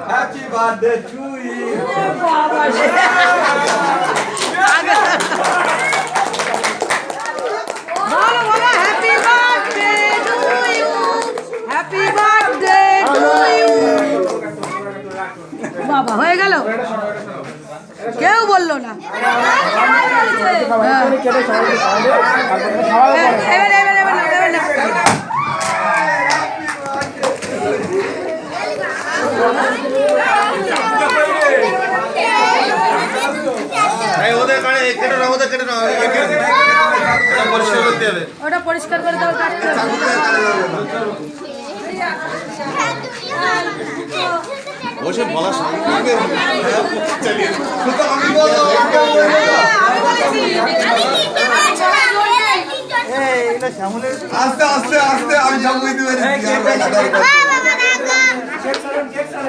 Happy birthday to you. বলো বলো happy birthday to you, happy birthday to you. বাবা হয়ে গেল, কেউ বললো না। এবার এবার এবার না, এবার না। ওটা পরিষ্কার করে দাও, কাটতে হবে। আস্তে আস্তে আস্তে আমি সব বুঝতে পেরেছি।